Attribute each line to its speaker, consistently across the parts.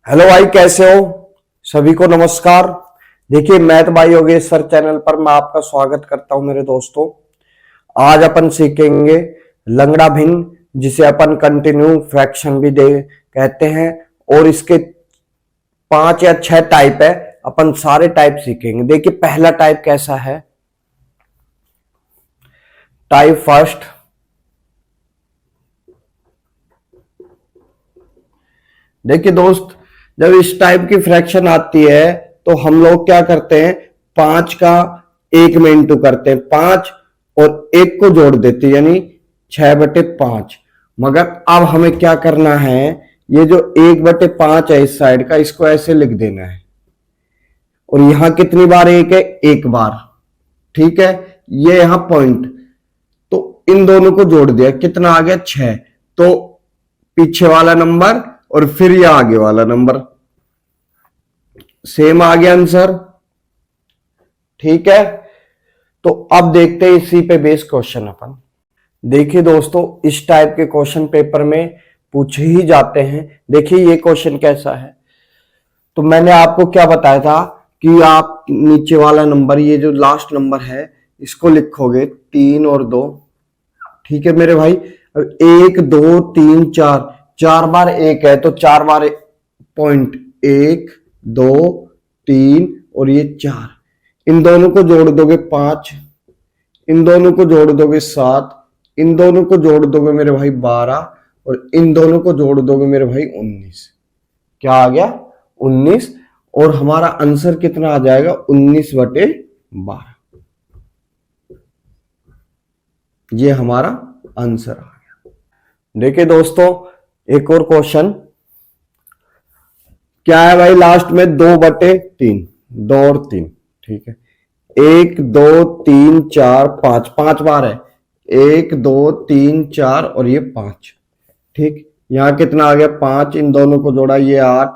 Speaker 1: Hello भाई, कैसे हो? सभी को नमस्कार। देखिए, मैथ भाई योगेश सर चैनल पर मैं आपका स्वागत करता हूं मेरे दोस्तों। आज अपन सीखेंगे लंगड़ा भिन्न, जिसे अपन कंटिन्यू फ्रैक्शन भी दे कहते हैं। और इसके 5 या 6 टाइप है। अपन सारे टाइप सीखेंगे। देखिए, पहला टाइप कैसा है। Type first. देखिए दोस्त, जब इस टाइप की फ्रैक्शन आती है तो हम लोग क्या करते हैं, 5 का 1 में इंटू करते हैं, 5 और 1 को जोड़ देते हैं, यानी 6/5। मगर अब हमें क्या करना है, ये जो 1/5 है इस साइड का, इसको ऐसे लिख देना है। और यहां कितनी बार 1 है? 1 बार। ठीक है, ये यहां पॉइंट, तो इन दोनों को जोड़ दिया, कितना आ गया? 6। तो पीछे वाला नंबर और फिर ये आगे वाला नंबर सेम आ गया आंसर। ठीक है, तो अब देखते हैं इसी पे बेस क्वेश्चन अपन। देखिए दोस्तों, इस टाइप के क्वेश्चन पेपर में पूछे ही जाते हैं। देखिए ये क्वेश्चन कैसा है। तो मैंने आपको क्या बताया था कि आप नीचे वाला नंबर, ये जो लास्ट नंबर है, इसको लिखोगे 3 और 2। ठीक है मेरे भाई। अब 1 2 3 4, 4 बार 1 है तो 4 बार पॉइंट, 1 2 3 और ये 4। इन दोनों को जोड़ दोगे 5, इन दोनों को जोड़ दोगे 7, इन दोनों को जोड़ दोगे मेरे भाई 12, और इन दोनों को जोड़ दोगे मेरे भाई 19। क्या आ गया? 19। और हमारा आंसर कितना आ जाएगा? 19/12। ये हमारा आंसर आ गया। देखिए दोस्तों, एक और क्वेश्चन क्या है भाई, लास्ट में 2/3, 2 और 3। ठीक है, 1 2 3 4 5, 5 बार है, 1 2 3 4 और ये 5। ठीक, यहां कितना आ गया? 5। इन दोनों को जोड़ा, ये 8,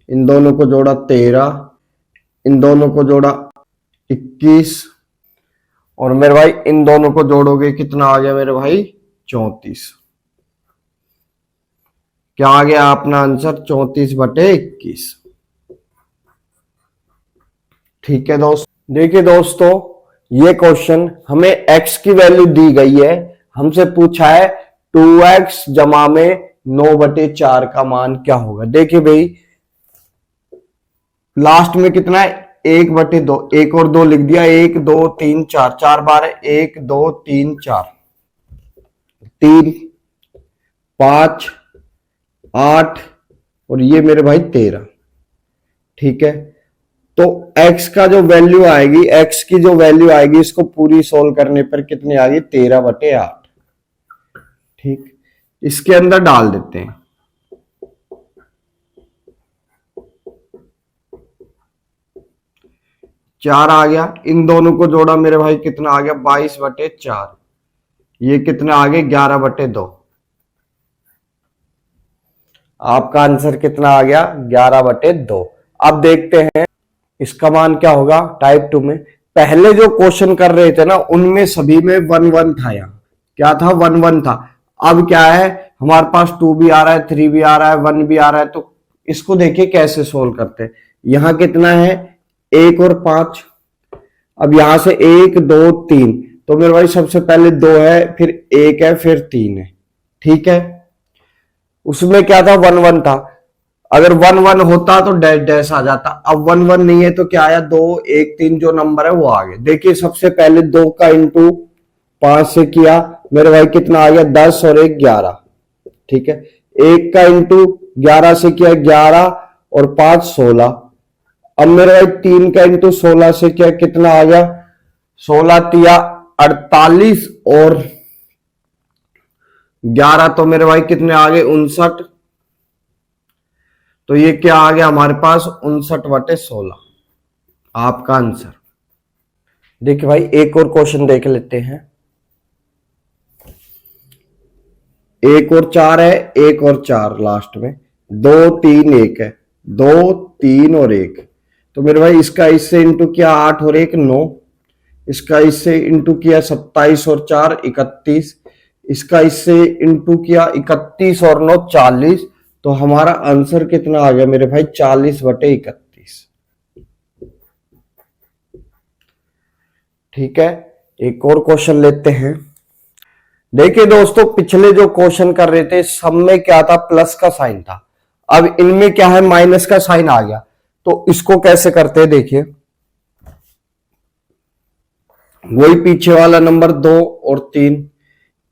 Speaker 1: इन दोनों को जोड़ा 13, इन दोनों को जोड़ा 21, और मेरे भाई इन दोनों को जोड़ोगे, कितना आ गया मेरे भाई? 34। क्या आ गया अपना आंसर? 34/21। ठीक है दोस्तों। देखिए दोस्तों, ये क्वेश्चन हमें x की वैल्यू दी गई है। हमसे पूछा है 2x जमा में 9/4 का मान क्या होगा। देखिए भाई, लास्ट में कितना है? 1/2, 1 और 2 लिख दिया, 1 2 3 4, 4 बार है, 1 2 3 4, 3 5 8 और ये मेरे भाई 13। ठीक है, तो x का जो वैल्यू आएगी, x की जो वैल्यू आएगी, इसको पूरी सोल्व करने पर कितनी आ गई? 13/8। ठीक, इसके अंदर डाल देते हैं। 4 आ गया, इन दोनों को जोड़ा मेरे भाई, कितना आ गया? 22/4। ये कितना आ गया? 11/2। आपका आंसर कितना आ गया? 11/2। अब देखते हैं इसका मान क्या होगा टाइप 2 में। पहले जो क्वेश्चन कर रहे थे ना, उनमें सभी में 1 1 था। यहाँ क्या था? 1 1 था। अब क्या है, हमारे पास 2 भी आ रहा है, 3 भी आ रहा है, 1 भी आ रहा है। तो इसको देखिए कैसे सोल्व करते हैं। यहां कितना है? 1 और 5। अब यहां से 1 2 3, तो मेरे भाई सबसे पहले 2 है, फिर 1 है, फिर 3 है। ठीक है, उसमें क्या था? 1 1 था। अगर 1 1 होता तो डैश डैश आ जाता। अब 1 1 नहीं है तो क्या आया? 2 1 3 जो नंबर है वो आ गए। देखिए, सबसे पहले 2 का इंटू 5 से किया, मेरे भाई कितना आ गया? 10 और 1 11। ठीक है, 1 का इंटू 11 से किया, 11 और 5 16। अब मेरे भाई 3 का इंटू 16 से किया, कितना आ गया? 16 तिया 48 और 11, तो मेरे भाई कितने आ गए? 59। तो ये क्या आ गया हमारे पास? 59/16 आपका आंसर। देखिए भाई, एक और क्वेश्चन देख लेते हैं। 1 और 4 है, 1 और 4 लास्ट में, 2 3 1 है, 2 3 और 1। तो मेरे भाई इसका इससे इंटू किया, 8 और 1 9। इसका इससे इंटू किया, 27 और 4 31। इसका इससे इंटू किया, 31 और 9 40। तो हमारा आंसर कितना आ गया मेरे भाई 40/31। ठीक है, एक और क्वेश्चन लेते हैं। देखिए दोस्तों, पिछले जो क्वेश्चन कर रहे थे सब में क्या था, प्लस का साइन था। अब इनमें क्या है, माइनस का साइन आ गया। तो इसको कैसे करते हैं, देखिए वही पीछे वाला नंबर 2 और 3,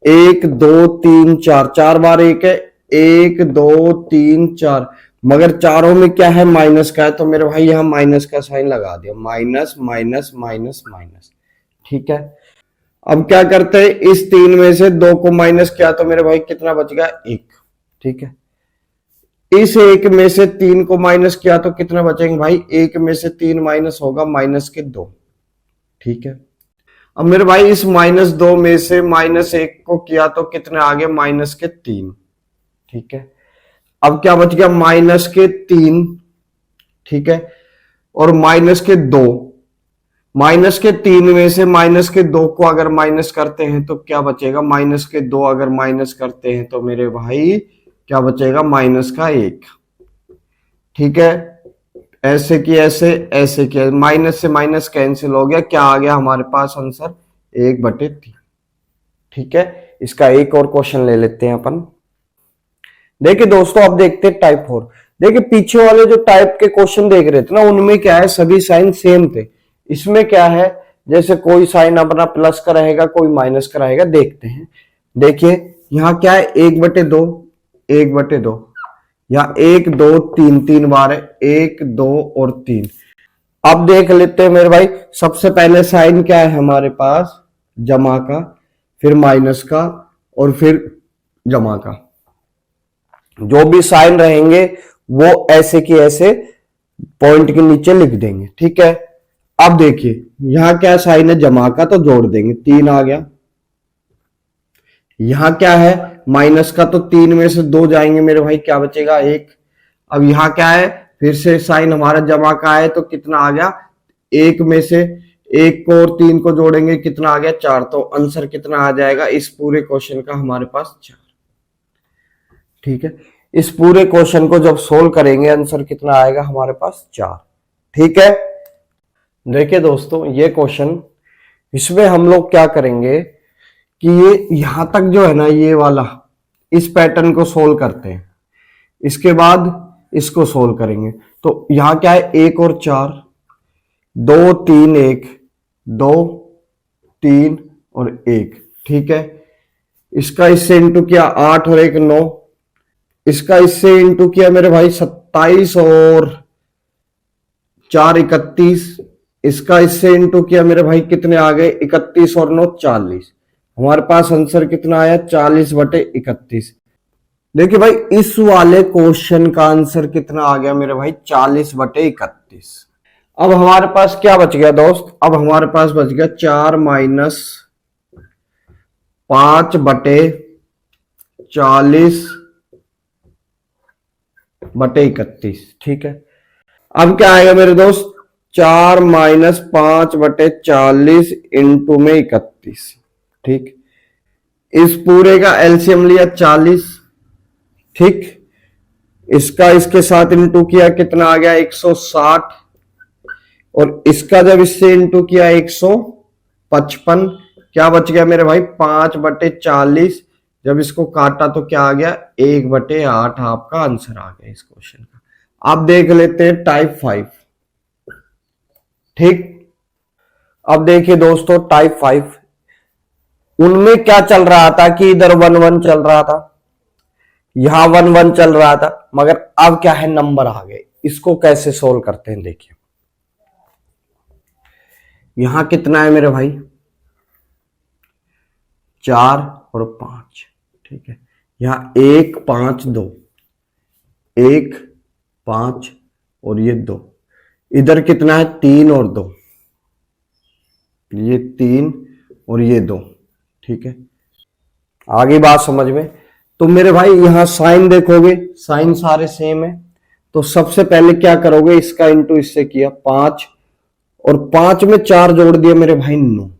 Speaker 1: 1 2 3 4, 4 बार 1 है, 1 2 3 4, मगर चारों में क्या है, माइनस का है। तो मेरे भाई यहां माइनस का साइन लगा दिया, माइनस माइनस माइनस माइनस। ठीक है, अब क्या करते हैं, इस 3 में से 2 को माइनस किया तो मेरे भाई कितना बच गया, 1। ठीक है, इस 1 में से 3 को माइनस किया तो कितना बचेंगे भाई, 1 में से 3 माइनस होगा -2। ठीक है, अब मेरे भाई इस -2 में से -1 को किया तो कितने आ गए, -3। ठीक है, अब क्या बच गया, -3। ठीक है, और -2, -3 में से -2 को अगर माइनस करते हैं तो क्या बचेगा, -2 अगर माइनस करते हैं तो मेरे भाई क्या बचेगा, -1। ठीक है, ऐसे की ऐसे, ऐसे की माइनस से माइनस कैंसिल हो गया, क्या आ गया हमारे पास आंसर, 1/3। ठीक है, इसका एक और क्वेश्चन ले लेते हैं अपन। देखिए दोस्तों, अब देखते हैं टाइप 4। देखिए पीछे वाले जो टाइप के क्वेश्चन देख रहे थे ना, उनमें क्या है, सभी साइन सेम थे। इसमें क्या है, जैसे कोई साइन अपना प्लस का रहेगा, कोई माइनस का रहेगा। देखते हैं, देखिए यहां क्या है, 1/2, 1/2, यहाँ 1 2 3, 3 बार है, 1 2 और 3। अब देख लेते हैं मेरे भाई, सबसे पहले साइन क्या है हमारे पास, जमा का, फिर माइनस का, और फिर जमा का। जो भी साइन रहेंगे वो ऐसे की ऐसे पॉइंट के नीचे लिख देंगे। ठीक है, अब देखिए यहां क्या साइन है, जमा का, तो जोड़ देंगे, 3 आ गया। यहां क्या है, माइनस का, तो 3 में से 2 जाएंगे मेरे भाई, क्या बचेगा, 1। अब यहां क्या है, फिर से साइन हमारा जमा का है, तो कितना आ गया, 1 में से 1 को और 3 को जोड़ेंगे, कितना आ गया, 4। तो आंसर कितना आ जाएगा इस पूरे क्वेश्चन का, हमारे पास 4। ठीक है, इस पूरे क्वेश्चन को जब सोल्व करेंगे, आंसर कितना आएगा हमारे पास, 4। ठीक है, देखिए दोस्तों ये क्वेश्चन, इसमें हम लोग क्या करेंगे कि ये यहां तक जो है ना, ये वाला, इस पैटर्न को सोल्व करते हैं, इसके बाद इसको सोल्व करेंगे। तो यहां क्या है, 1 और 4, 2 3 1, 2 3 और 1। ठीक है, इसका इससे इंटू किया, 8 और 1 9, इसका इससे इंटू किया मेरे भाई 27 और 4 31, इसका इससे इंटू किया मेरे भाई, कितने आ गए, 31 और 9 40। हमारे पास आंसर कितना आया, 40/31। देखिए भाई इस वाले क्वेश्चन का आंसर कितना आ गया मेरे भाई, 40/31। अब हमारे पास क्या बच गया दोस्त, अब हमारे पास बच गया 4 - 5/40/31। ठीक है, अब क्या आएगा मेरे दोस्त, 4 - 5/40 इंटू में 31। ठीक, इस पूरे का एलसीएम लिया 40। ठीक, इसका इसके साथ इंटू किया, कितना आ गया, 160, और इसका जब इससे इंटू किया 155, क्या बच गया मेरे भाई, 5/40। जब इसको काटा तो क्या आ गया, 1/8 आपका आंसर आ गया इस क्वेश्चन का। अब देख लेते हैं टाइप 5। ठीक, अब देखिए दोस्तों टाइप 5, उनमें क्या चल रहा था कि इधर 1 1 चल रहा था, यहां 1 1 चल रहा था, मगर अब क्या है, नंबर आ गए। इसको कैसे सोल्व करते हैं, देखिए यहां कितना है मेरे भाई, 4 और 5। ठीक है, यहां 1 5 2, 1 5 और ये 2, इधर कितना है, 3 और 2, ये 3 और ये 2। ठीक है, आगे बात समझ में। तो मेरे भाई यहां साइन देखोगे, साइन सारे सेम है, तो सबसे पहले क्या करोगे, इसका इंटू इससे किया 5, और 5 में 4 जोड़ दिया मेरे भाई 9,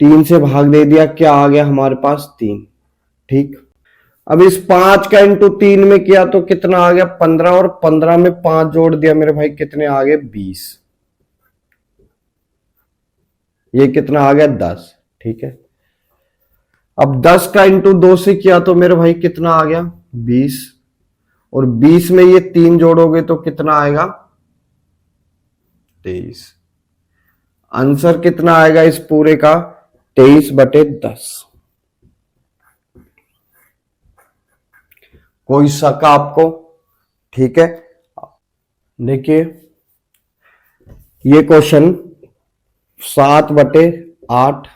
Speaker 1: 3 से भाग दे दिया, क्या आ गया हमारे पास, 3। ठीक, अब इस 5 का इंटू 3 में किया तो कितना आ गया 15, और 15 में 5 जोड़ दिया मेरे भाई, कितने आ गए 20। ये कितना आ गया 10। ठीक है, अब 10 का इंटू 2 से किया तो मेरे भाई कितना आ गया 20, और 20 में ये 3 जोड़ोगे तो कितना आएगा 23। आंसर कितना आएगा इस पूरे का 23/10। कोई शक आपको? ठीक है, देखिए ये क्वेश्चन 7/8,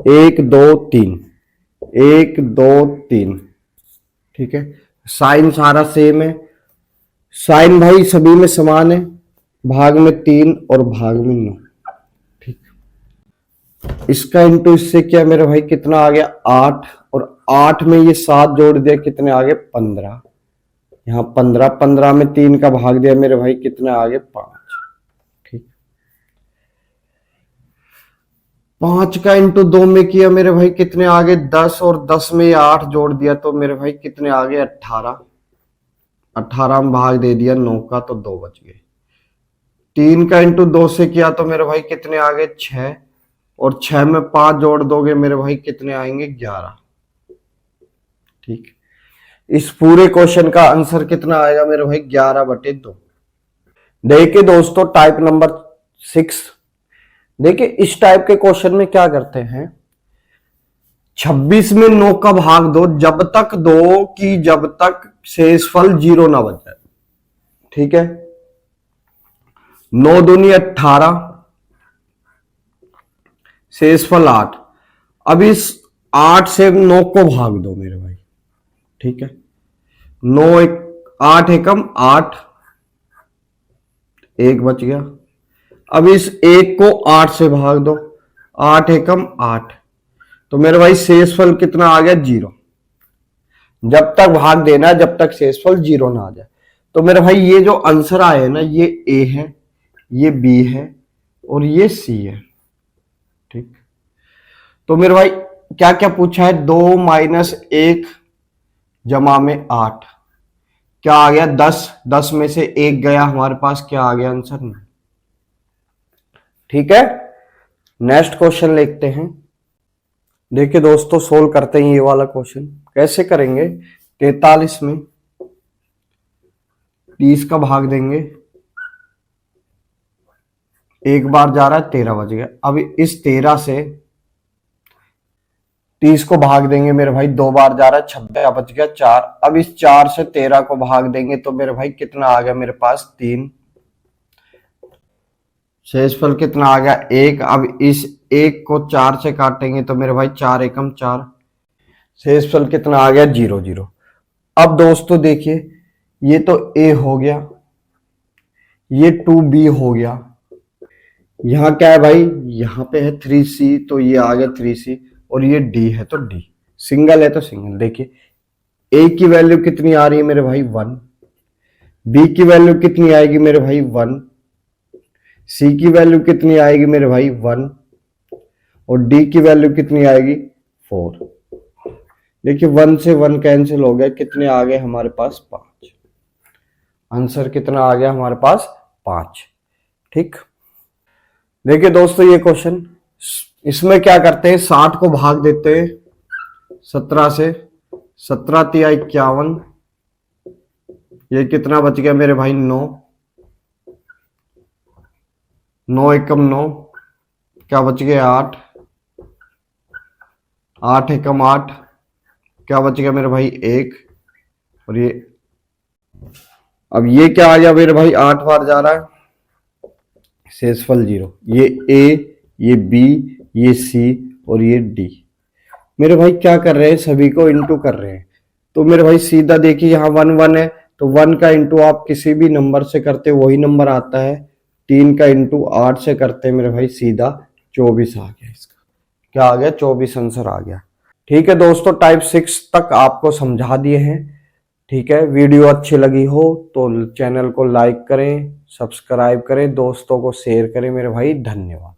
Speaker 1: 1 2 3, 1 2 3। ठीक है, साइन सारा सेम है, साइन भाई सभी में समान है, भाग में 3 और भाग में 9। ठीक, इसका इंटू इससे क्या मेरे भाई कितना आ गया 8, और 8 में ये 7 जोड़ दिया कितने आ गए 15। यहां 15, 15 में 3 का भाग दिया मेरे भाई कितने आ गए 5। ठीक, 5 का इंटू 2 में किया मेरे भाई कितने आ गए 10, और 10 में 8 जोड़ दिया तो मेरे भाई कितने आ गए 18। 18 में भाग दे दिया 9 का तो 2 बच गए। 3 का इंटू 2 से किया तो मेरे भाई कितने आ गए 6, और 6 में 5 जोड़ दोगे मेरे भाई कितने आएंगे 11। ठीक, इस पूरे क्वेश्चन का आंसर कितना आएगा मेरे भाई 11/2। देखिए दोस्तों टाइप नंबर 6, देखिए इस टाइप के क्वेश्चन में क्या करते हैं, 26 में 9 का भाग दो जब तक दो कि जब तक शेषफल 0 ना बच जाए। ठीक है, 9 दूनी 18, शेषफल 8। अब इस 8 से 9 को भाग दो मेरे भाई। ठीक है, 9 8 एकम 8, 1 बच गया। अब इस 1 को 8 से भाग दो, 8 एकम 8, तो मेरे भाई शेषफल कितना आ गया 0। जब तक भाग देना जब तक शेषफल 0 ना आ जाए। तो मेरे भाई ये जो आंसर आए ना, ये A है, ये B है और ये C है। ठीक, तो मेरे भाई क्या क्या पूछा है, 2 - 1 जमा में 8, क्या आ गया 10, 10 में से 1 गया हमारे पास, क्या आ गया आंसर 9। ठीक है, नेक्स्ट क्वेश्चन लिखते हैं। देखिए दोस्तों सोल्व करते हैं ये वाला क्वेश्चन। कैसे करेंगे, 43 में 30 का भाग देंगे, एक बार जा रहा है 13 बच गया। अब इस 13 से 30 को भाग देंगे मेरे भाई, 2 बार जा रहा है 26 बच गया 4। अब इस 4 से 13 को भाग देंगे तो मेरे भाई कितना आ गया मेरे पास 3। शेषफल कितना आ गया 1। अब इस 1 को 4 से काटेंगे तो मेरे भाई 4 एकम 4, शेषफल कितना आ गया 0 0। अब दोस्तों देखिए ये तो A हो गया, ये 2B हो गया, यहां क्या है भाई, यहां पे है 3C तो ये आ गया 3C, और ये D है तो D, सिंगल है तो सिंगल। देखिए A की वैल्यू कितनी आ रही है मेरे भाई 1, B की वैल्यू कितनी आएगी मेरे भाई 1, C की वैल्यू कितनी आएगी मेरे भाई 1, और D की वैल्यू कितनी आएगी 4। देखिए 1 से 1 कैंसिल हो गया, कितने आ गए हमारे पास 5। आंसर कितना आ गया हमारे पास 5। ठीक, देखिए दोस्तों ये क्वेश्चन, इसमें क्या करते हैं 60 को भाग देते हैं 17 से, 17 × 51, ये कितना बच गया मेरे भाई 9, 9 एकम 9, क्या बच गया 8, 8 एकम 8, क्या बच गया मेरे भाई 1, और ये अब ये क्या आ गया मेरे भाई 8 बार जा रहा है, शेषफल 0। ये A, ये B, ये C और ये D। मेरे भाई क्या कर रहे हैं, सभी को इंटू कर रहे हैं। तो मेरे भाई सीधा देखिए यहाँ 1 1 है तो 1 का इंटू आप किसी भी नंबर से करते वही नंबर आता है। 3 का इंटू 8 से करते मेरे भाई सीधा 24 आ गया। इसका क्या आ गया 24 आंसर आ गया। ठीक है दोस्तों, टाइप 6 तक आपको समझा दिए हैं। ठीक है, वीडियो अच्छी लगी हो तो चैनल को लाइक करें, सब्सक्राइब करें, दोस्तों को शेयर करें मेरे भाई। धन्यवाद।